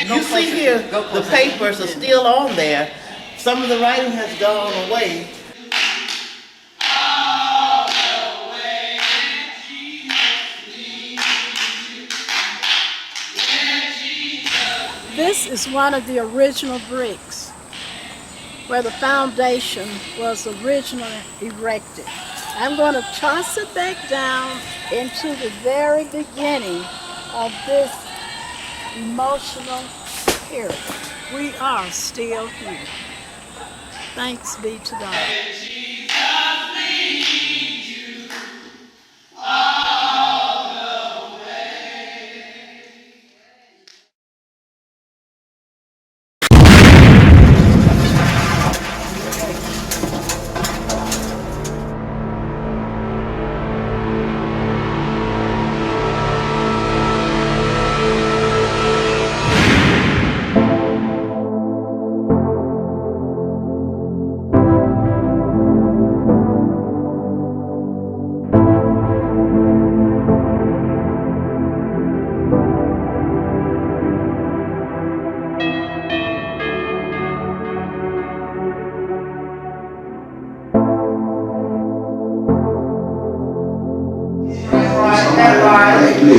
You see here, the papers are still on there. Some of the writing has gone away. This is one of the original bricks where the foundation was originally erected. I'm going to toss it back down into the very beginning of this emotional period. We are still here. Thanks be to God.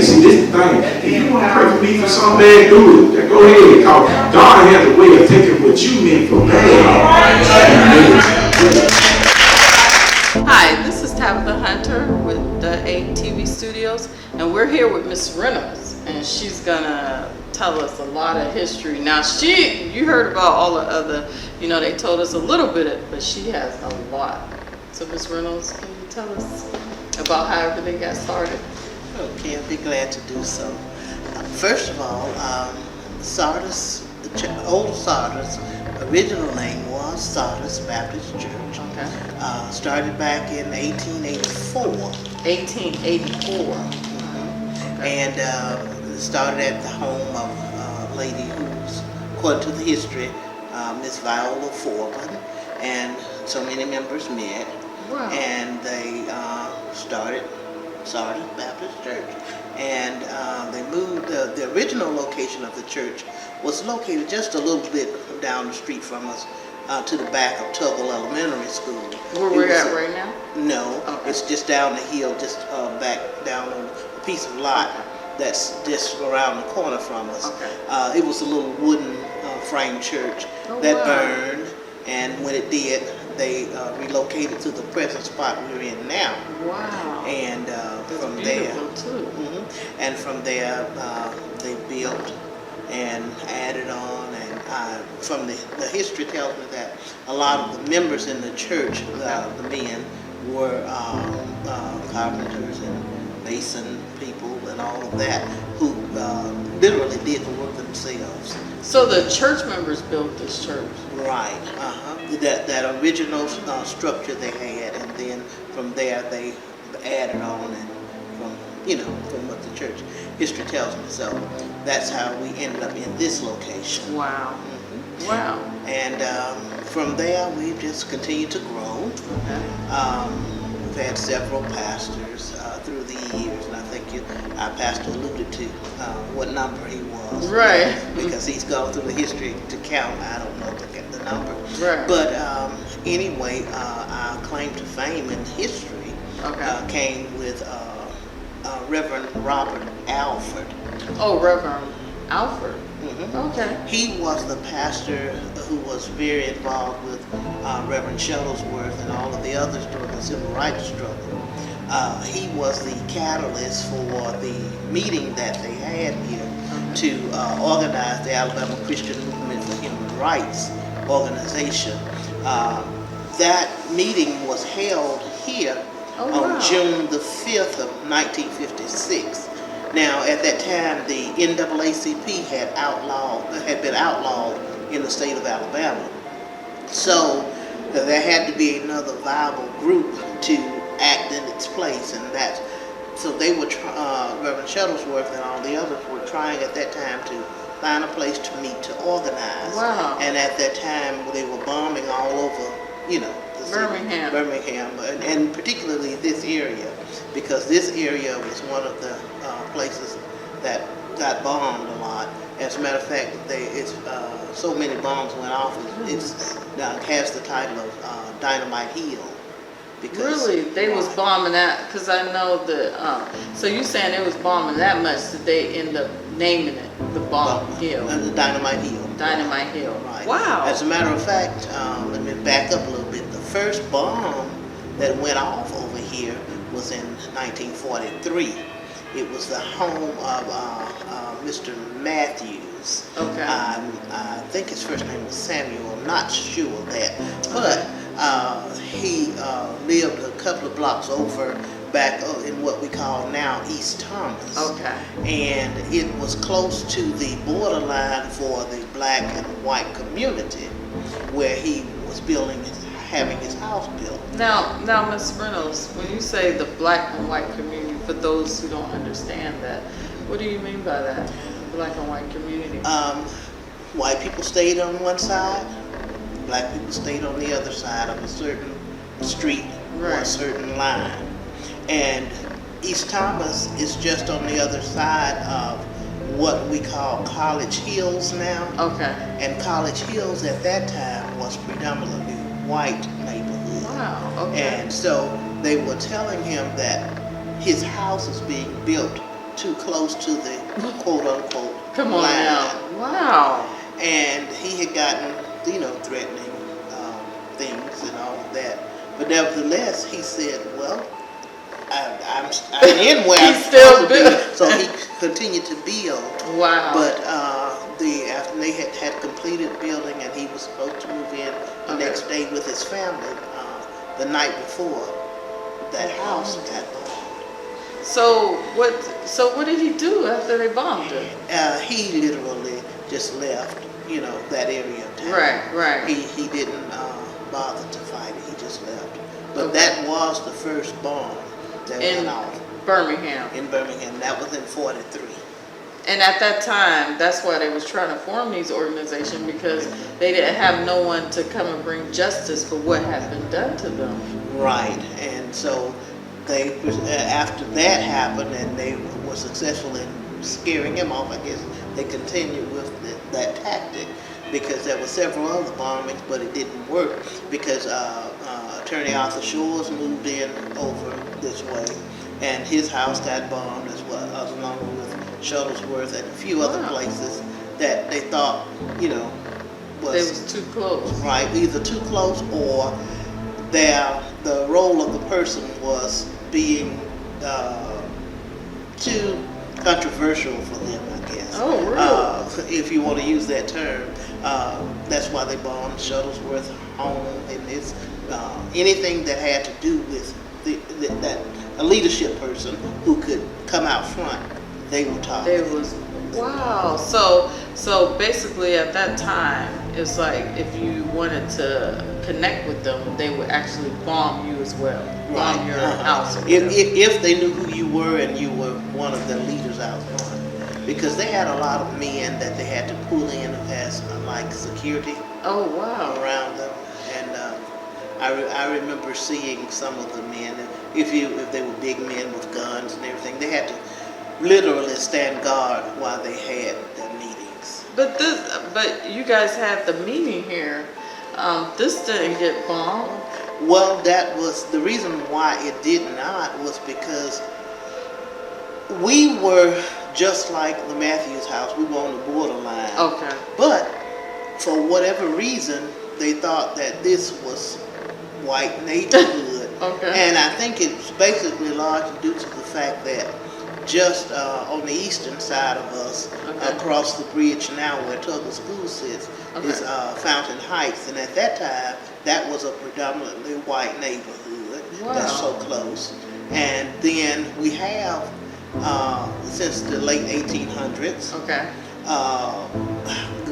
See, this thing, if you want to pray for me for something bad, do it. Go ahead. God has a way of taking what you meant for bad. Hi, this is Tabitha Hunter with the ATV Studios, and we're here with Miss Reynolds, and she's gonna tell us a lot of history. Now, you heard about all the other, they told us a little bit, but she has a lot. So, Miss Reynolds, can you tell us about how everything got started? Okay, I'd be glad to do so. First of all, Sardis, Old Sardis, original name was Sardis Baptist Church. Okay. Started back in 1884. 1884. Okay. And started at the home of a lady who's, according to the history, Miss Viola Foreman, and so many members met. Wow. And they started Sardis Baptist Church, and they moved. The original location of the church was located just a little bit down the street from us, to the back of Tuggle Elementary School. Where we're at right now? No, okay. It's just down the hill, just back down on a piece of lot that's just around the corner from us. Okay. It was a little wooden frame church that burned, and when it did, they relocated to the present spot we're in now. Wow. And from there, and from there they built and added on. And from the history tells me that a lot of the members in the church, the men, were carpenters and mason people and all of that, who literally did the work themselves. So the church members built this church? Right. That original structure they had, and then from there they added on, and from what the church history tells me. So that's how we ended up in this location. Wow. Mm-hmm. Wow. And from there we've just continued to grow. Okay. We've had several pastors through the years, and I think our pastor alluded to what number he was. Right. Because he's gone through the history to count. I don't know the number. Right. But anyway, our claim to fame in history came with Reverend Robert Alford. Oh, Reverend Alford. Mm-hmm. Okay. He was the pastor who was very involved with Reverend Shuttlesworth and all of the others during the Civil Rights struggle. He was the catalyst for the meeting that they had here to organize the Alabama Christian Movement for Human Rights organization. That meeting was held here on June the 5th of 1956. Now, at that time, the NAACP had been outlawed in the state of Alabama. So there had to be another viable group to act in its place, and so they were Reverend Shuttlesworth and all the others were trying at that time to find a place to meet, to organize. Wow. And at that time, they were bombing all over, Birmingham, and particularly this area, because this area was one of the places that got bombed a lot. As a matter of fact, so many bombs went off. It's now has the title of Dynamite Hill. Because, Really? They was bombing that, because I know that, so you saying they was bombing that much that they end up naming it the Bomb Hill. The Dynamite Hill. Dynamite Hill. Right. Wow. As a matter of fact, let me back up a little bit. The first bomb that went off over here was in 1943. It was the home of Mr. Matthews. Okay. I think his first name was Samuel. I'm not sure of that. But he lived a couple of blocks over back in what we call now East Thomas. Okay. And it was close to the borderline for the black and white community where he was having his house built. Now, Ms. Reynolds, when you say the black and white community, for those who don't understand that, what do you mean by that, black and white community? White people stayed on one side, black people stayed on the other side of a certain street or a certain line. And East Thomas is just on the other side of what we call College Hills now. Okay. And College Hills at that time was predominantly white neighborhood. Wow. Okay. And so they were telling him that his house is being built too close to the quote unquote Come on line. now. Wow. And he had gotten, threatening things and all of that. But nevertheless, he said, well, I'm in where I'm still supposed to be. So he continued to build. Wow. But after they had completed building and he was supposed to move in the next day with his family, the night before, that house got bombed. So what did he do after they bombed it? He literally just left, that area of town. Right. He didn't bother to fight it. He just left. But Okay. that was the first bomb that went off Birmingham. in Birmingham. That was in 43. And at that time, that's why they was trying to form these organizations, because they didn't have no one to come and bring justice for what had been done to them. Right. And so they, after that happened and they were successful in scaring him off, I guess they continued with that tactic, because there were several other bombings, but it didn't work because Attorney Arthur Shores moved in over this way, and his house got bombed as well, along with Shuttlesworth and a few other places that they thought, was too close. Right, either too close or the role of the person was being too controversial for them, I guess. Oh, really? If you want to use that term. That's why they bombed Shuttlesworth home, and it's anything that had to do with a leadership person who could come out front, they were targeted. Wow. So basically at that time, it's like if you wanted to connect with them, they would actually bomb you as well. Bomb your house. If they knew who you were and you were one of the leaders out front. Because they had a lot of men that they had to pull in as like security. Oh, wow. Around them. And I remember seeing some of the men, if they were big men with guns and everything, they had to literally stand guard while they had their meetings. But you guys had the meeting here. This didn't get bombed. Well, that was the reason why it did not, was because we were just like the Matthews house. We were on the borderline. Okay. But for whatever reason, they thought that this was white neighborhood. Okay. And I think it's basically largely due to the fact that just on the eastern side of us, across the bridge now where Tugger School sits, is Fountain Heights. And at that time, that was a predominantly white neighborhood. Wow. That's so close. And then we have, since the late 1800s,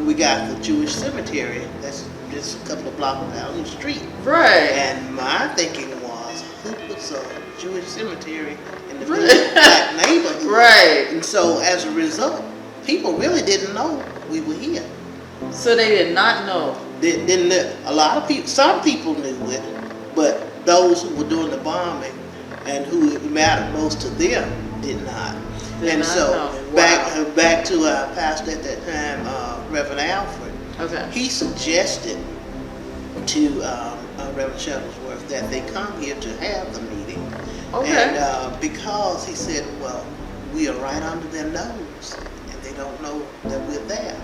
we got the Jewish cemetery. That's just a couple of blocks down the street. Right. And my thinking was, who puts a Jewish cemetery in the black neighborhood? Right. And so as a result, people really didn't know we were here. So they did not know. Didn't know. A lot of people, some people knew it, but those who were doing the bombing and who it mattered most to them did not. Did And not so know. back to our pastor at that time, Reverend Alfred. Okay. He suggested to Reverend Shuttlesworth that they come here to have the meeting. Okay. And because he said, well, we are right under their nose, and they don't know that we're there.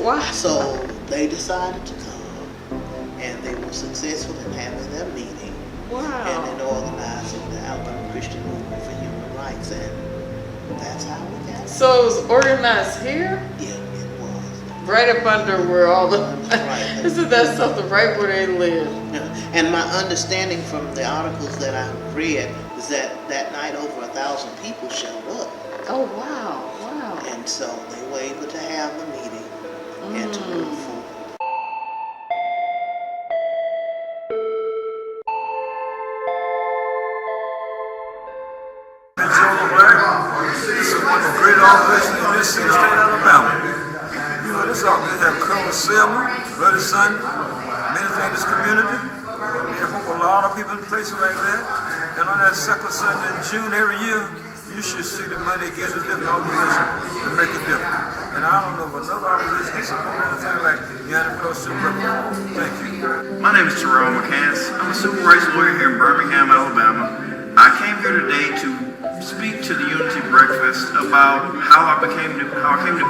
Wow. So they decided to come, and they were successful in having their meeting Wow. and in organizing the Alabama Christian Movement for Human Rights, and that's how we got it. So it was organized here? Yeah, it was. Right up under where all the... Right. Isn't that something right where they live? Yeah. And my understanding from the articles that I read is that that night over 1,000 people showed up. Oh, wow. Wow. And so they were able to have the meeting and to move forward. This is one of the great organizations in this city, state of Alabama. You know, this organization have Colonel Selma, Bloody Sun, many things in this community. They hope a lot of people in places like that. And on that second Sunday in June every year, you should see the money they give to different organizations to make a difference. And I don't know of another organization that supports anything like GIANTO Civil Rights. Thank you. My name is Terrell McCants. I'm a civil rights lawyer here in Birmingham, Alabama. I came here today to speak to the Unity Breakfast about how I came to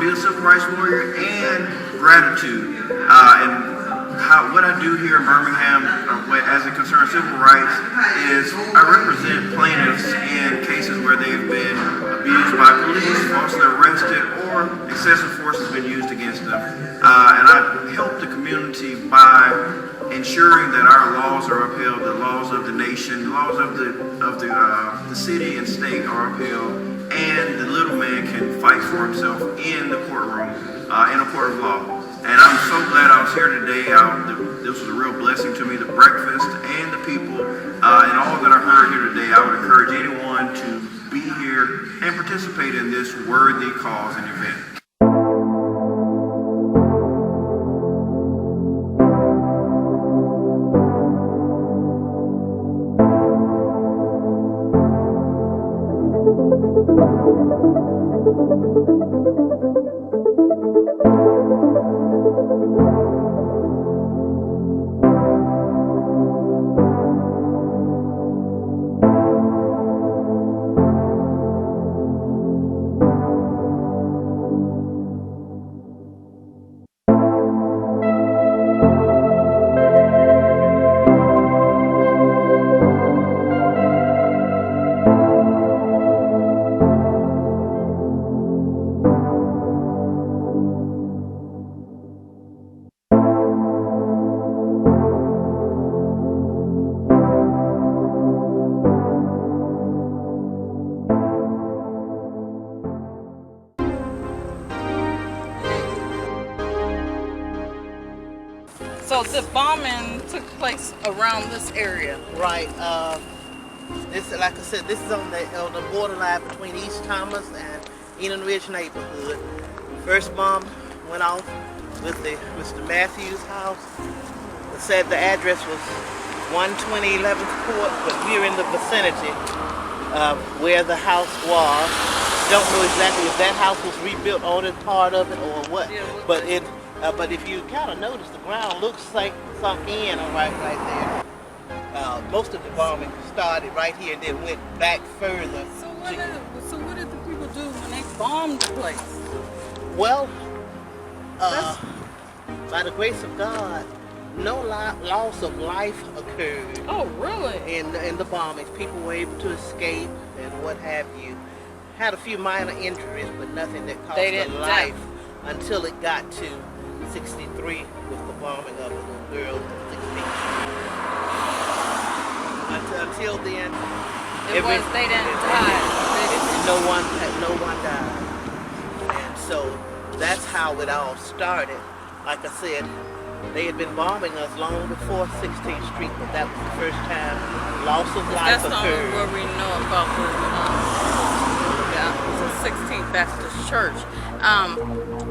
be a civil rights lawyer and gratitude, and what I do here in Birmingham as it concerns civil rights is I represent plaintiffs in cases where they've been abused by police, falsely arrested, or excessive force has been used against them. And I help the community by ensuring that our laws are upheld, the laws of the nation, the laws of the city and state are upheld, and the little man can fight for himself in the courtroom, in a court of law. And I'm so glad I was here today. This was a real blessing to me, the breakfast and the people, and all that I heard here today. I would encourage anyone to be here and participate in this worthy cause and event. So the bombing took place around this area. Right. This, like I said, this is on the borderline between East Thomas and Eden Ridge neighborhood. First bomb went off with Mr. Matthews' house. It said the address was 120 11th Court, but we're in the vicinity of where the house was. Don't know exactly if that house was rebuilt on it, part of it, or what. Yeah, But if you kind of notice, the ground looks like sunk in right there. Most of the bombing started right here and then went back further. So what did the people do when they bombed the place? Well, by the grace of God, no loss of life occurred. Oh, really? In the bombings. People were able to escape and what have you. Had a few minor injuries, but nothing that cost They a didn't life die. until it got to 63 with the bombing of a little girl at 16. Until then, They didn't die. no one died. And so that's how it all started. Like I said, they had been bombing us long before 16th Street, but that was the first time loss of life That's the only occurred. where we know about the 16th Baptist Church.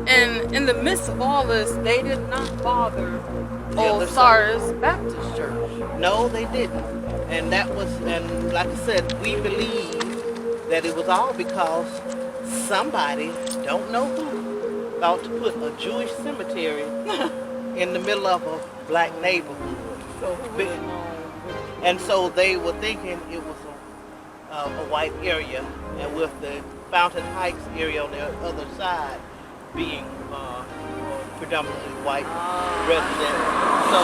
And in the midst of all this, they did not bother Old Sardis Baptist Church. No, they didn't. And like I said, we believe that it was all because somebody, don't know who, thought to put a Jewish cemetery in the middle of a black neighborhood. And so they were thinking it was a white area, and with the Fountain Heights area on the other side being predominantly white residents. So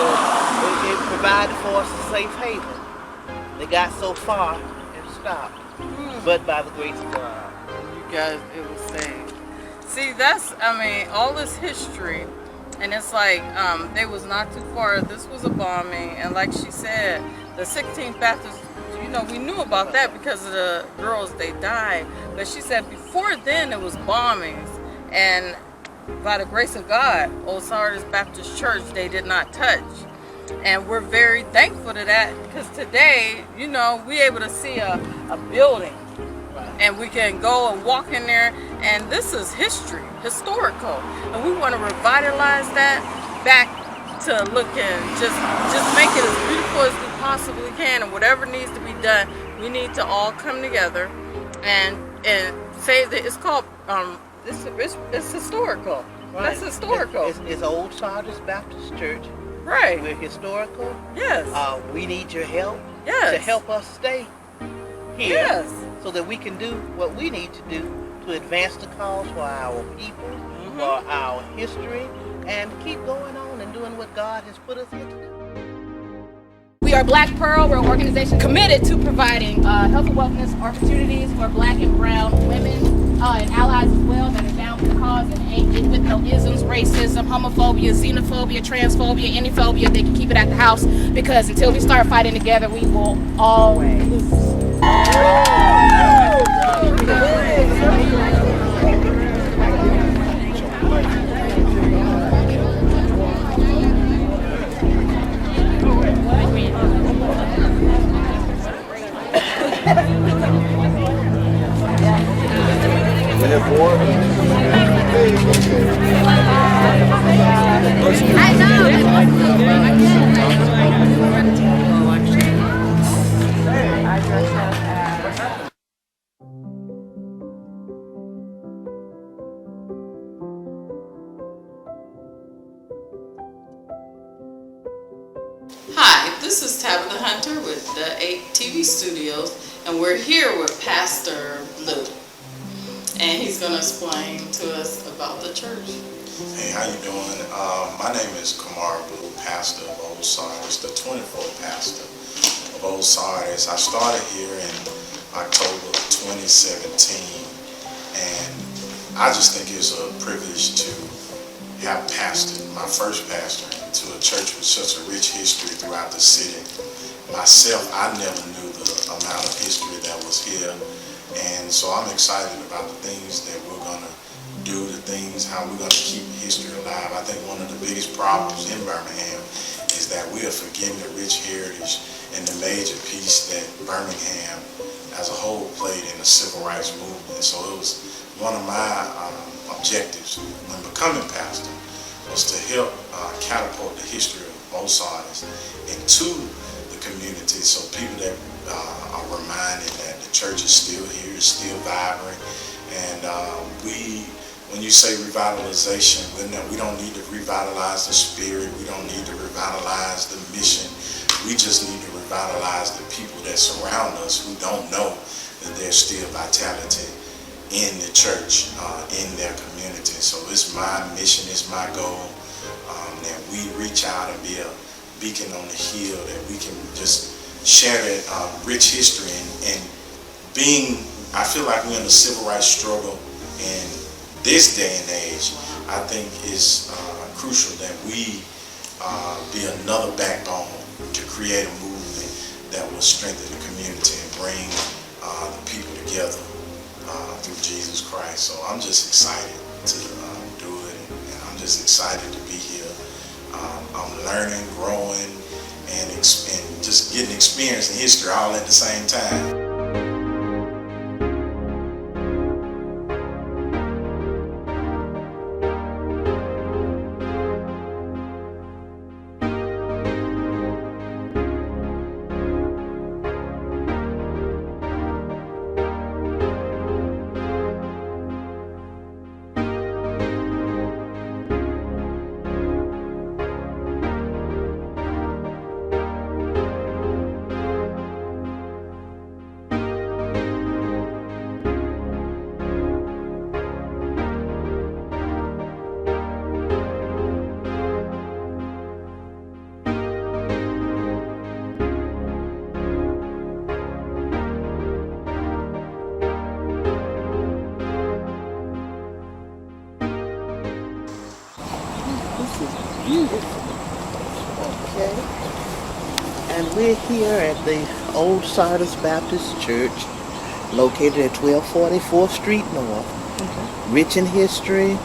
it provided for us a safe haven. They got so far and stopped, but by the grace of God. You guys, it was saved. See, that's, I mean, all this history, and it's like, they was not too far. This was a bombing, and like she said, the 16th Baptist, you know, we knew about that because of the girls, they died. But she said before then it was bombings, and by the grace of God, Old Sardis Baptist Church, they did not touch. And we're very thankful to that, because today, you know, we're able to see a building, and we can go and walk in there, and this is history, historical, and we want to revitalize that back to looking, just make it as beautiful as we possibly can, and whatever needs to be done, we need to all come together and say that it's called, it's historical. Right. That's historical. It's Old Sardis Baptist Church. Right. We're historical. Yes. We need your help. Yes. To help us stay here. Yes. So that we can do what we need to do to advance the cause for our people, for our history, and keep going on and doing what God has put us here to do. We are Black Pearl. We're an organization committed to providing health and wellness opportunities for Black and brown women and allies as well that are down with the cause and ain't with no isms, racism, homophobia, xenophobia, transphobia, any phobia. They can keep it at the house, because until we start fighting together, we will all lose. Hi, this is Tabitha Hunter with the 8 TV Studios, and we're here with Pastor Blue, and he's going to explain to us about the church. Hey, how you doing? My name is Kamar Blue, pastor of Old Sardis, the 24th pastor of Old Sardis. I started here in October 2017, and I just think it's a privilege to have pastored, my first pastor, to a church with such a rich history throughout the city. Myself, I never knew the amount of history that was here, and so I'm excited about the things that we're going to do, the things, how we're going to keep history alive. I think one of the biggest problems in Birmingham is that we are forgetting the rich heritage and the major piece that Birmingham as a whole played in the civil rights movement. So it was one of my objectives when becoming pastor was to help catapult the history of Old Sardis into the community, so people that are reminded that the church is still here, is still vibrant, and when you say revitalization, we don't need to revitalize the spirit, we don't need to revitalize the mission, we just need to revitalize the people that surround us who don't know that there's still vitality in the church, in their community. So it's my mission, it's my goal, that we reach out and be a beacon on the hill, that we can just share that rich history, and being, I feel like we're in the civil rights struggle in this day and age. I think it's crucial that we be another backbone to create a movement that will strengthen the community and bring the people together through Jesus Christ. So I'm just excited to do it, and I'm just excited to be here. I'm learning, growing, and just getting experience in history all at the same time. is beautiful. Okay. And we're here at the Old Sardis Baptist Church, located at 1244 Street North. Okay. Rich in history,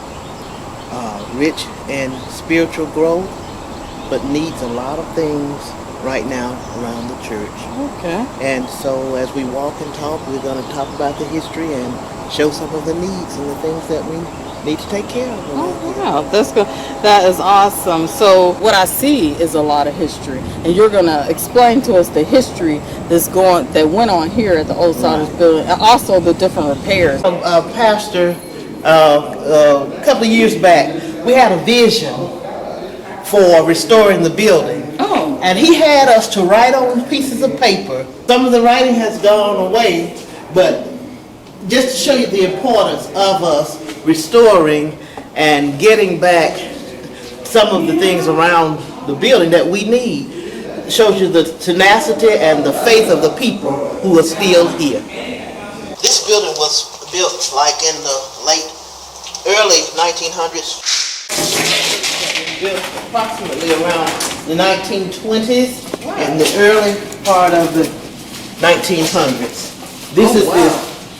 rich in spiritual growth, but needs a lot of things right now around the church. Okay. And so as we walk and talk, we're going to talk about the history and show some of the needs and the things that we need to take care of. Oh, wow, that's good. That is awesome. So what I see is a lot of history, and you're going to explain to us the history that went on here at the Old Sardis building, and also the different repairs. Pastor, a couple of years back, we had a vision for restoring the building. Oh. And he had us to write on pieces of paper. Some of the writing has gone away, but just to show you the importance of us restoring and getting back some of the things around the building that we need, shows you the tenacity and the faith of the people who are still here. This building was built like in the early 1900s. Built approximately around the 1920s and the early part of the 1900s. This is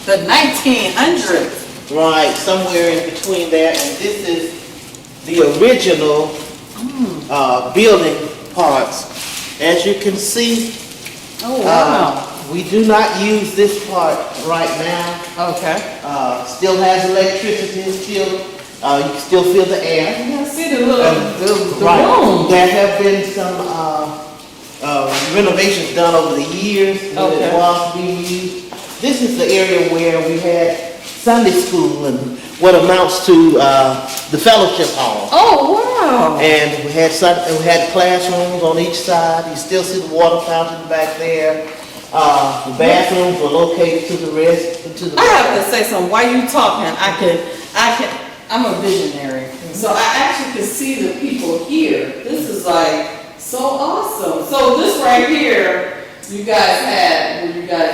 the 1900s. Right, somewhere in between there, and this is the original building parts. As you can see, we do not use this part right now. Okay. Still has electricity, you can still feel the air. I see the little Right. room. There have been some renovations done over the years when it was being used. This is the area where we had Sunday school and what amounts to the fellowship hall. Oh, wow. And we had classrooms on each side. You still see the water fountain back there. The bathrooms were located to the I have to say something. While you talking, I'm a visionary. So I actually can see the people here. This is like so awesome. So this right here, you guys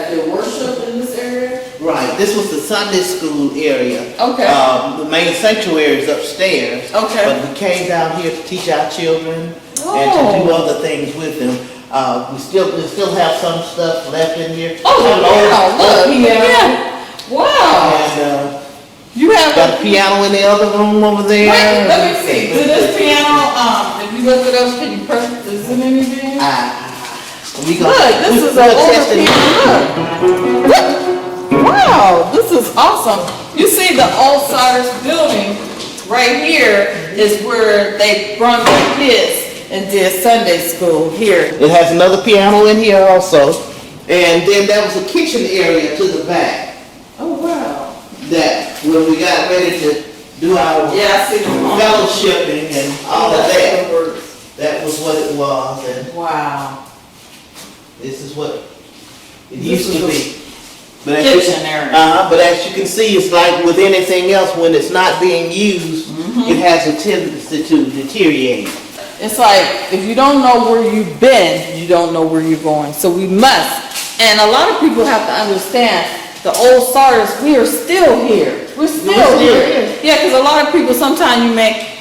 did worship in this area? Right. This was the Sunday school area. Okay. The main sanctuary is upstairs. Okay. But we came down here to teach our children and to do other things with them. We still have some stuff left in here. Oh, wow, look. Yeah. Wow. And you have got a piano in the other room over there. Wait, let me see. Do this piano, if you look it up, can you press, is it anything? This is an older piano. Look. Wow, this is awesome. You see the Old Sardis building right here is where they brought their kids and did Sunday school here. It has another piano in here also. And then there was a kitchen area to the back. Oh, wow. That when we got ready to do our fellowshipping and all of that, that was what it was. And wow. This is what it used to be. But Kitchen area. But as you can see, it's like with anything else, when it's not being used, it has a tendency to deteriorate. It's like, if you don't know where you've been, you don't know where you're going. So we must. And a lot of people have to understand, the Old Sardis, we are still here. We're still here. Yeah, because a lot of people, sometimes you may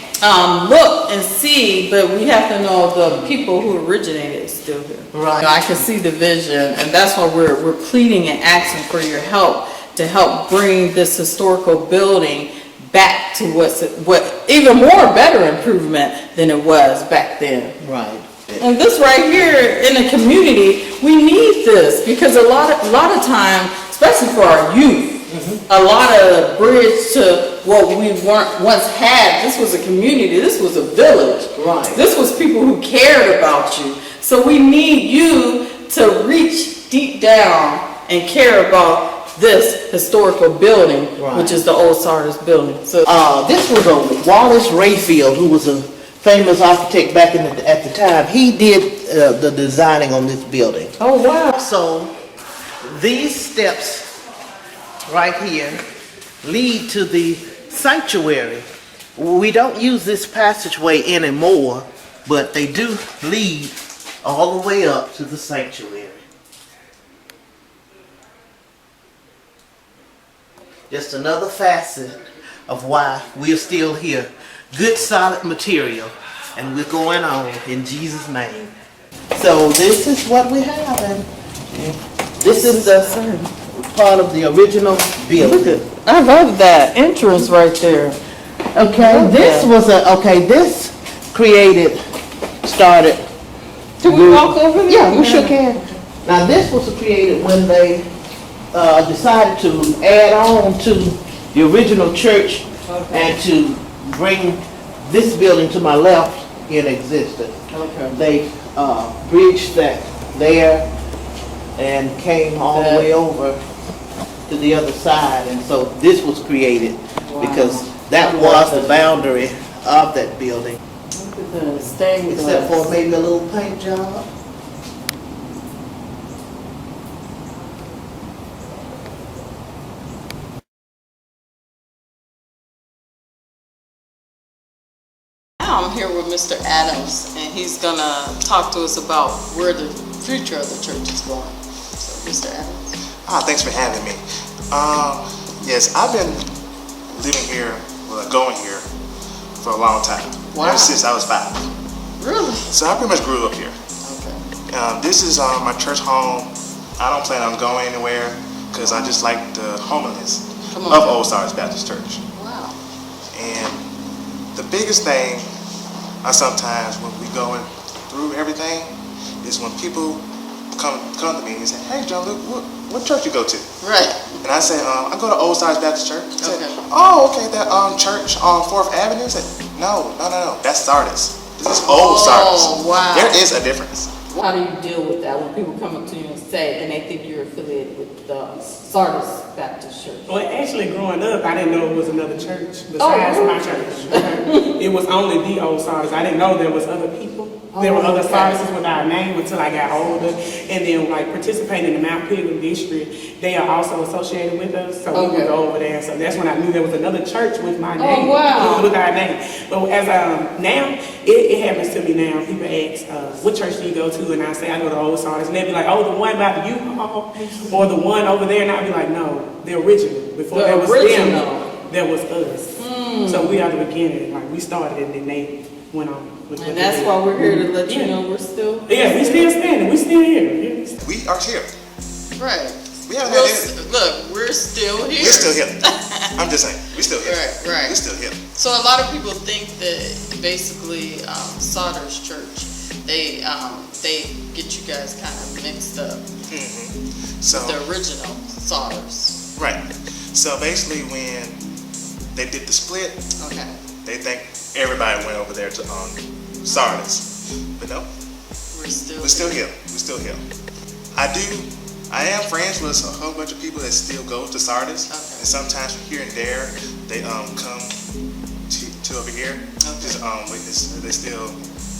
look and see, but we have to know the people who originated is still here. Right. I can see the vision, and that's why we're pleading and asking for your help to help bring this historical building back to what even more better improvement than it was back then. Right. And this right here in the community, we need this because a lot of time, especially for our youth, a lot of bridge to what we once had. This was a community. This was a village. Right. This was people who cared about you. So we need you to reach deep down and care about this historical building, which is the Old Sardis building. So this was a Wallace Rayfield, who was a famous architect back at the time. He did the designing on this building. Oh, wow. So these steps right here lead to the sanctuary. We don't use this passageway anymore, but they do lead all the way up to the sanctuary. Just another facet of why we're still here. Good solid material. and we're going on in Jesus' name. So this is what we have, and this is the part of the original building. I love that entrance right there. Okay, this was this started. Can we walk over there? Yeah, we sure can. Now this was created when they decided to add on to the original church and to bring this building to my left in existence. Okay. They bridged that there and came all the way over to the other side, and so this was created because that was the boundary of that building. Look at the stained Except glass. for maybe a little paint job. Now I'm here with Mr. Adams, and he's gonna talk to us about where the future of the church is going. So, Mr. Adams. Thanks for having me. Yes, I've been living here, going here for a long time. Wow. Ever since I was 5. Really? So I pretty much grew up here. Okay. This is my church home. I don't plan on going anywhere because I just like the homeliness of Old Sardis Baptist Church. Wow. And the biggest thing I sometimes, when we going through everything, is when people come to me and say, "Hey, John Luke, what church you go to?" Right. And I say, "I go to Old Sardis Baptist Church." He said, Okay. "Oh, okay, that church on 4th Avenue." I said, "No, that's Sardis. This is Old Sardis." Wow. There is a difference. How do you deal with that when people come up to you and say, and they think you're affiliated with the Sardis Baptist Church? Well, actually, growing up, I didn't know it was another church besides my church. It was only the Old Sardis. I didn't know there was other people. There were other Sardises with our name until I got older. And then, like, participating in the Mount Pilgrim district, they are also associated with us. So we would go over there. So that's when I knew there was another church with my name. Oh, wow. With our name. But as now, it happens to me now. People ask, what church do you go to? And I say, I go to Old Sardis. And they'll be like, oh, the one by the U-Haul? Or the one over there? And I'll be like, no, the original. Before there was them, there was us. So we are the beginning. Like, we started and then they went on. And that's why we're here to let you know we're still. Yeah, we still standing. We still here. Yeah. We are here. Right. We haven't had any. Look, we're still here. We're still here. I'm just saying, we're still here. Right. We're still here. So a lot of people think that basically Sardis Church, they get you guys kind of mixed up. So the original Sardis. Right. So basically, when they did the split, they think everybody went over there to Sardis, but no, we're still here. We're still here. I am friends with a whole bunch of people that still go to Sardis, and sometimes from here and there they come to over here. Just they still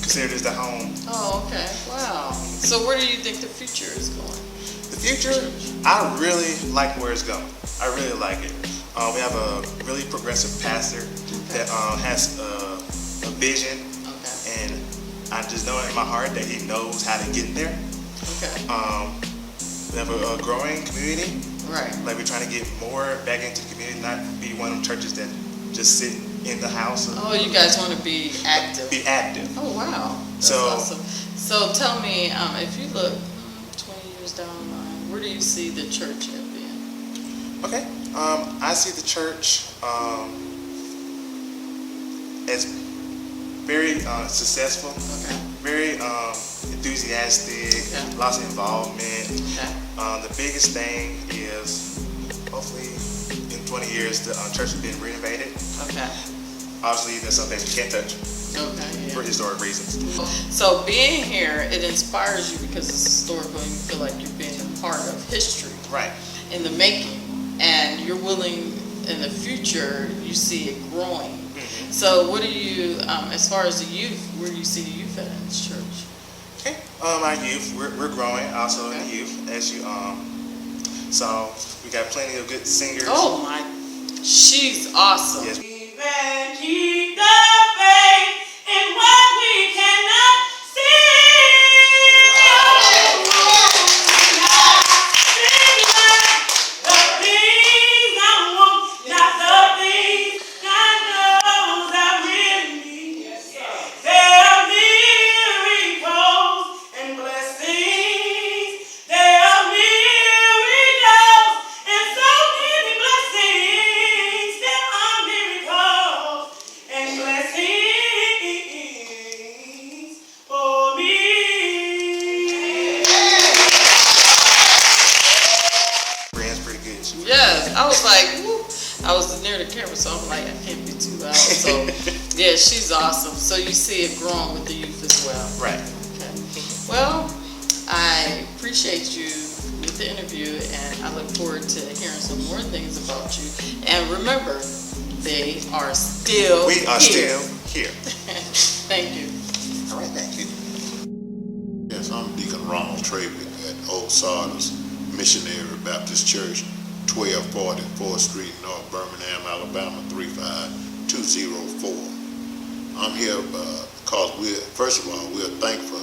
consider this their home. Oh, okay. Wow. So where do you think the future is going? The future, I really like where it's going. I really like it. We have a really progressive pastor that has a vision, and I just know in my heart that he knows how to get there. We have a growing community. Right. Like, we're trying to get more back into the community, not be one of them churches that just sit in the house. Oh, you guys want to be active. Be active. Oh, wow. That's awesome. So tell me, if you look 20 years down the line, where do you see the church at being? Okay. I see the church as very successful, very enthusiastic, lots of involvement. The biggest thing is hopefully in 20 years the church has been renovated. Obviously there's some things we can't touch for historic reasons. So being here, it inspires you because it's historical and you feel like you're being a part of history. Right. In the making. And you're willing, in the future, you see it growing. So what do you, as far as the youth, where do you see the youth at in this church? Okay, our youth, we're growing also in the youth, as you, so we got plenty of good singers. Oh my, she's awesome. Yes. Keep the faith in what we cannot see. Not the things God knows I really need. There so I'm like, I can't be too loud. So, yeah, she's awesome. So you see it growing with the youth as well. Right. Okay. Well, I appreciate you with the interview, and I look forward to hearing some more things about you. And remember, they are still We are here. still here. Thank you. All right, thank you. Yes, I'm Deacon Ronald Travick at Old Sardis Missionary Baptist Church, 1240 4th Street, North Birmingham, Alabama, 35204. I'm here because first of all, we're thankful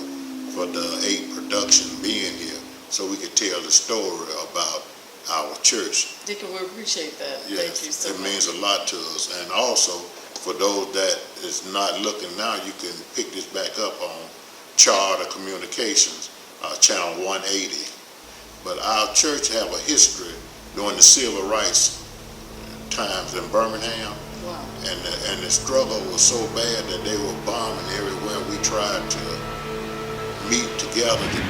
for the 8 production being here so we could tell the story about our church. Deacon, we appreciate that. Yes, Thank you so much. it means a lot to us. And also, for those that is not looking now, you can pick this back up on Charter Communications, channel 180. But our church have a history during the Civil Rights times in Birmingham. Wow. And the struggle was so bad that they were bombing everywhere. We tried to meet together to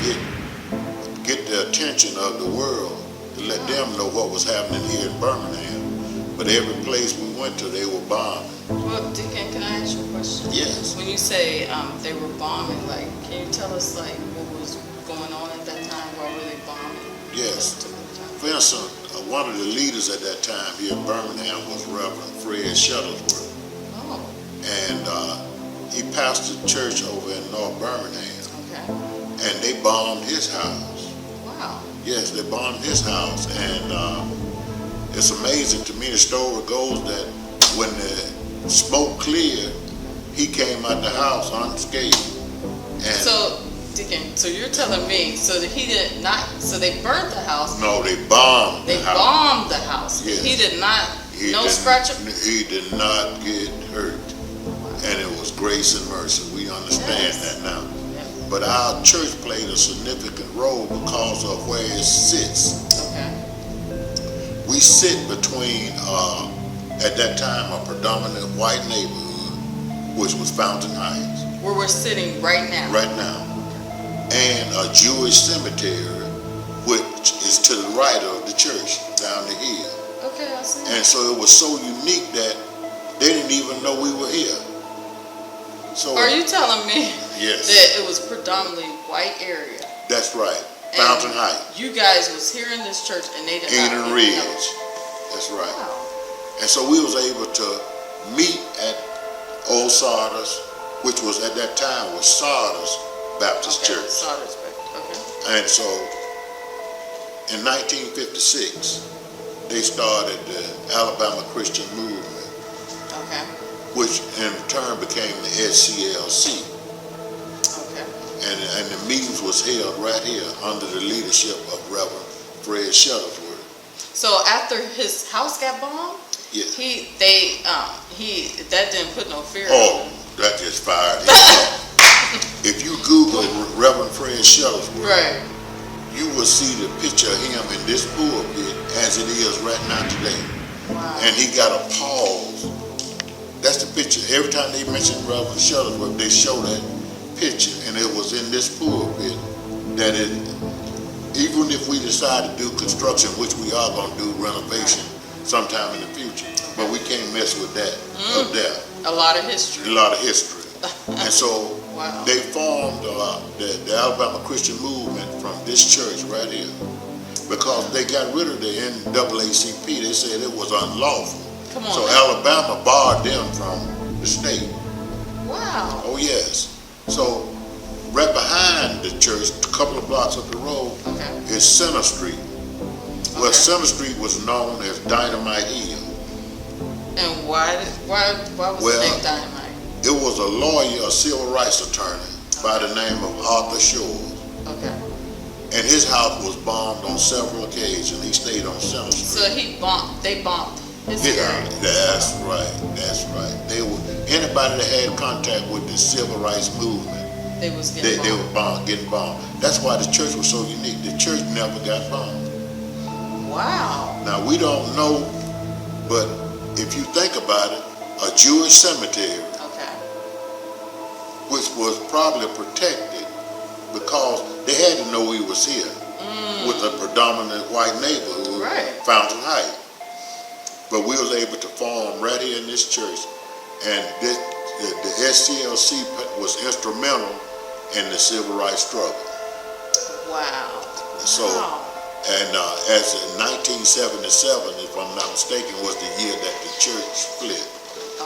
get the attention of the world, to let them know what was happening here in Birmingham. But every place we went to, they were bombing. Well, Deacon, can I ask you a question? Yes. When you say they were bombing, like, can you tell us like what was going on at that time? Why were they bombing? Yes. For instance, one of the leaders at that time here in Birmingham was Reverend Fred Shuttlesworth. Oh. And he pastored church over in North Birmingham. Okay. And they bombed his house. Wow. Yes, they bombed his house. And it's amazing to me, the story goes that when the smoke cleared, he came out the house unscathed. And So, Deacon, so you're telling me, so that he did not, so they burnt the house. no, they bombed They the house. bombed the house. Yes. He did not, He no did- scratch. He did not get hurt. And it was grace and mercy. We understand Yes. that now. But our church played a significant role because of where it sits. Okay. We sit between, at that time, a predominant white neighborhood, which was Fountain Heights, Where we're sitting right now. right now, and a Jewish cemetery, which is to the right of the church, down the hill. Okay, I see. And so it was so unique that they didn't even know we were here. So Are you telling me yes, that it was predominantly white area? that's right, And Fountain Heights, You guys was here in this church and they did not Eden even Ridge. know. That's right. Wow. And so we was able to meet at Old Sardis, which was at that time was Sardis Baptist Okay, Church. Sardis Baptist. Okay. And so in 1956, they started the Alabama Christian Movement, Okay. which in turn became the SCLC. Okay. And the meetings was held right here under the leadership of Reverend Fred Shuttlesworth. So after his house got bombed, Yes. that didn't put no fear in Oh, him. that just fired him up. If you Google Reverend Fred Shuttlesworth, Right. you will see the picture of him in this pulpit as it is right now today. Wow. And he got a pause. That's the picture. Every time they mention Reverend Shuttlesworth, they show that picture. And it was in this pulpit that even if we decide to do construction, which we are going to do renovation sometime in the future, but we can't mess with that up there. A lot of history. A lot of history. And so Wow. they formed the Alabama Christian Movement from this church right here because they got rid of the NAACP. They said it was unlawful. Come on. So now. Alabama barred them from the state. Wow. Oh yes. So right behind the church, a couple of blocks up the road, Okay. is Center Street. Well, Okay. Center Street was known as Dynamite Hill. And why was Well, the name Dynamite? It was a lawyer, a civil rights attorney by the name of Arthur Shores. Okay. And his house was bombed on several occasions. He stayed on Center Street. So they bombed his Yeah, area. that's right. That's right. Anybody that had contact with the civil rights movement, They was they getting were getting bombed. That's why the church was so unique. The church never got bombed. Wow. Now we don't know, but if you think about it, a Jewish cemetery, Okay. which was probably protected because they had to know we was here with a predominant white neighborhood, Right. Fountain Heights. but we was able to form right here in this church, and the SCLC was instrumental in the civil rights struggle. Wow. So, and as in 1977, if I'm not mistaken, was the year that the church split.